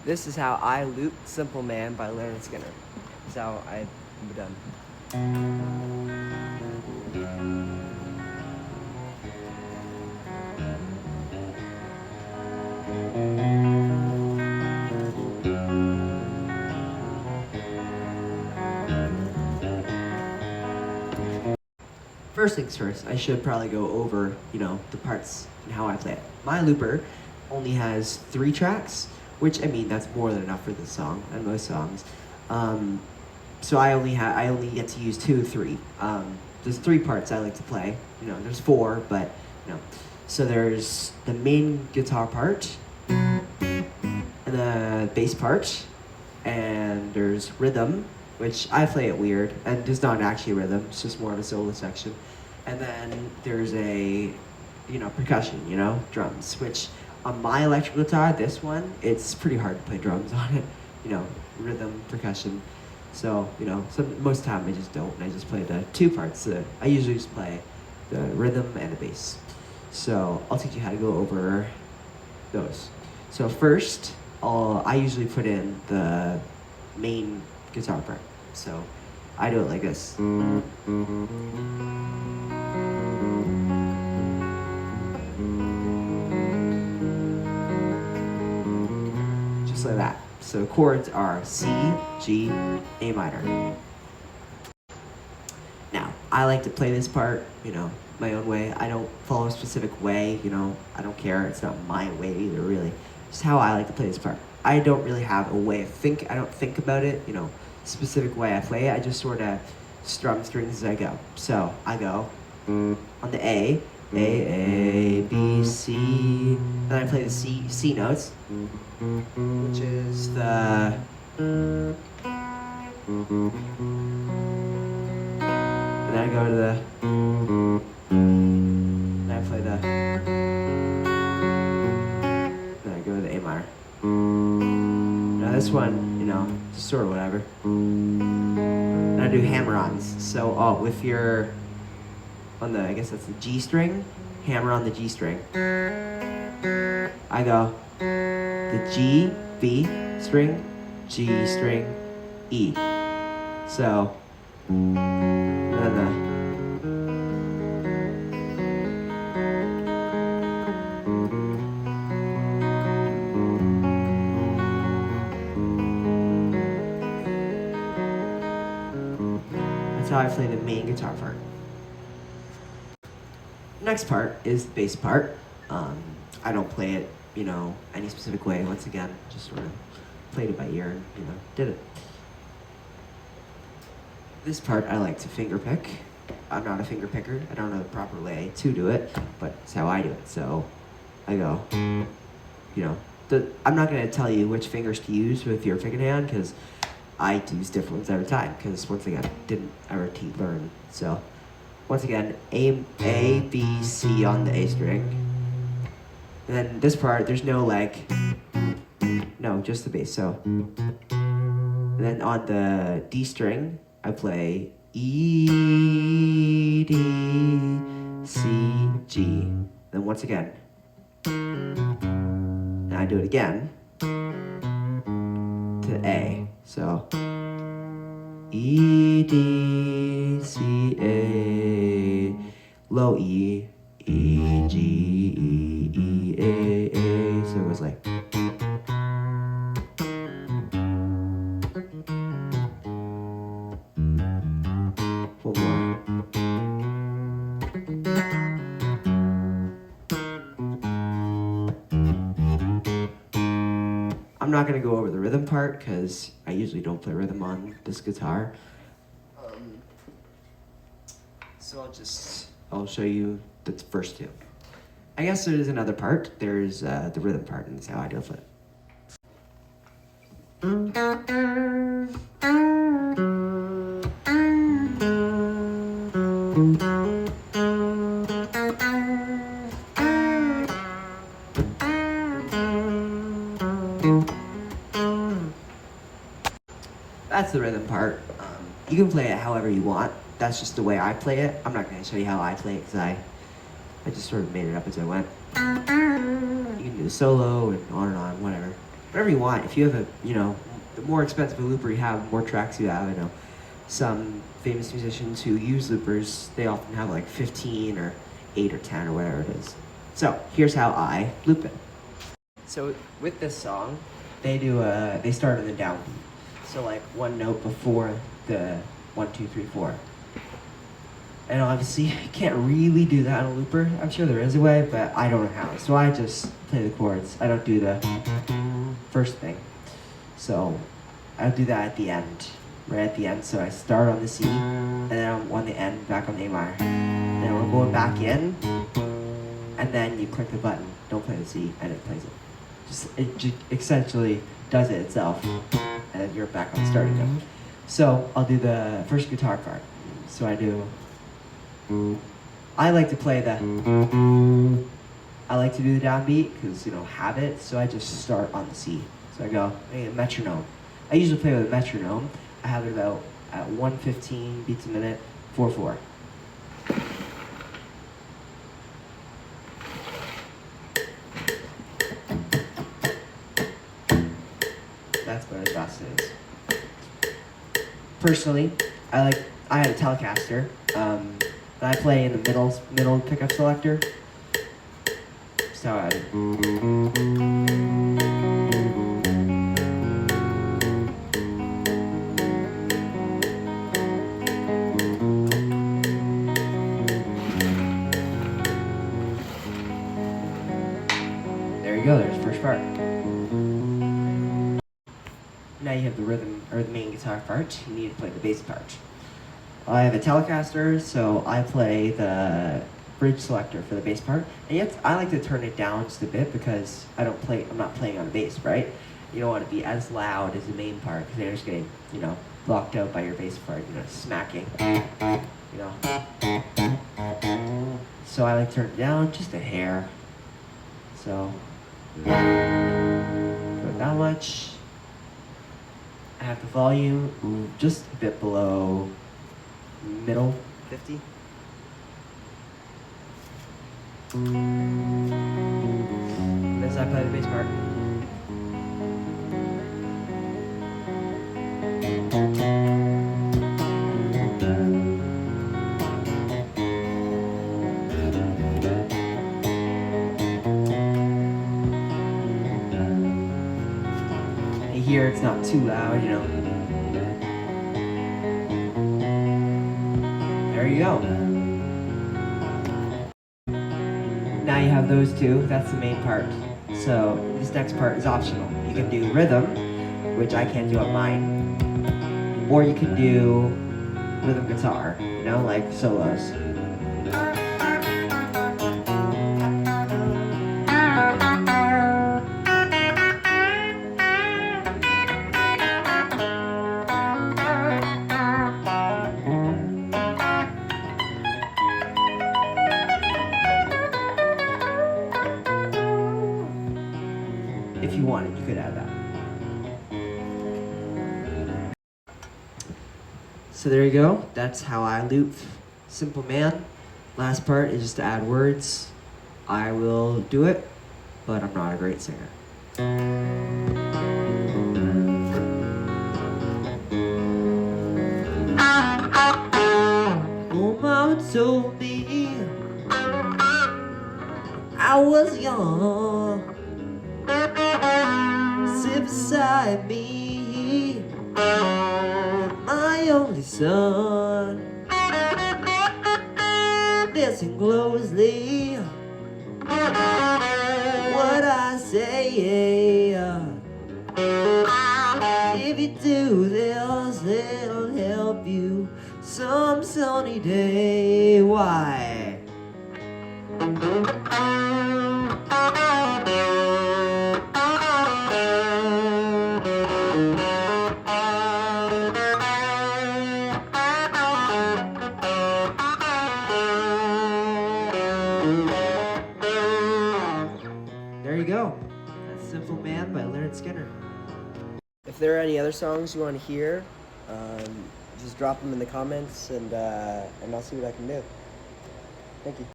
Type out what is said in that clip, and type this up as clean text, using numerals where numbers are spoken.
This is how I loop Simple Man by Lynard Skynard. This is how I'm done. First things first, I should probably go over, the parts and how I play it. My looper only has 3 tracks, which, I mean, that's more than enough for this song and most songs. So I only get to use 2 of 3. There's 3 parts I like to play. There's 4, but, So there's the main guitar part, and the bass part, and there's rhythm, which I play it weird, and it's not actually rhythm, it's just more of a solo section. And then there's a, percussion, drums, which on my electric guitar, this one, it's pretty hard to play drums on it, rhythm, percussion. So, most of the time I just don't, and I just play the 2 parts. I usually just play the rhythm and the bass. So I'll teach you how to go over those. So first, I usually put in the main guitar part. So I do it like this. Just like that. So chords are C, G, A minor. Now, I like to play this part, my own way. I don't follow a specific way, I don't care. It's not my way either, really. It's how I like to play this part. I don't really have a way of I don't think about it, specific way I play it. I just sort of strum strings as I go. So I go on the A, B, C, and then I play the C notes, which is the, and then I go to the, and I play the, then I go to the A minor. Now this one, just sort of whatever. And I do hammer-ons. So with your, on the, I guess that's the G string, hammer on the G string. I go the G, B string, G string, E. So, and then that's how I play the main guitar part. Next part is the bass part. I don't play it, any specific way. Once again, just sort of played it by ear and, did it. This part I like to finger pick. I'm not a finger picker. I don't know the proper way to do it, but it's how I do it. So I go, I'm not going to tell you which fingers to use with your picking hand, because I use different ones every time, because once again, I didn't ever learn. So once again, A, B, C on the A string. And then this part, there's no no, just the bass. So, and then on the D string, I play E, D, C, G. Then once again, and I do it again to A. So E, D, C, A, low E, E, G, E, E, A, A. So it was like. One more. I'm not going to go over the rhythm part because I usually don't play rhythm on this guitar. So I'll show you the first 2. I guess there is another part. There's the rhythm part, and that's how I do it. That's the rhythm part. You can play it however you want. That's just the way I play it. I'm not going to show you how I play it because I just sort of made it up as I went. You can do the solo and on, whatever. whatever you want. If you have a, the more expensive a looper you have, the more tracks you have. Some famous musicians who use loopers, they often have like 15 or 8 or 10 or whatever it is. So here's how I loop it. So with this song, they start in the downbeat. So like one note before the 1, 2, 3, 4. And obviously, you can't really do that on a looper. I'm sure there is a way, but I don't know how. So I just play the chords. I don't do the first thing. So I'll do that at the end, right at the end. So I start on the C, and then I'm on the end, back on the A minor. And then we're going back in, and then you click the button. Don't play the C, and it plays it. It essentially does it itself, and then you're back on the starting note. So I'll do the first guitar part. So I like to play I like to do the downbeat because, habit, so I just start on the C. So I go, metronome. I usually play with a metronome. I have it about at 115 beats a minute, 4/4. That's about as fast as it is. Personally, I have a Telecaster. I play in the middle pickup selector. So there you go, there's the first part. Now you have the rhythm, or the main guitar part. You need to play the bass part. I have a Telecaster, so I play the bridge selector for the bass part. And yet, I like to turn it down just a bit because I'm not playing on the bass, right? You don't want to be as loud as the main part because they're just getting, blocked out by your bass part, smacking, So I like to turn it down just a hair. So, put that much. I have the volume just a bit below middle 50. As I play the bass part. And here it's not too loud, There you go. Now you have those two, that's the main part. So this next part is optional. You can do rhythm, which I can't do on mine, or you can do rhythm guitar, like solos. If you wanted, you could add that. So there you go. That's how I loop Simple Man. Last part is just to add words. I will do it, but I'm not a great singer. Oh, mama told me I was young. Sit beside me, my only son. Listen closely what I say. If you do this, it'll help you some sunny day. Why? There you go. That's Simple Man by Lynard Skynard. If there are any other songs you want to hear, just drop them in the comments and I'll see what I can do. Thank you.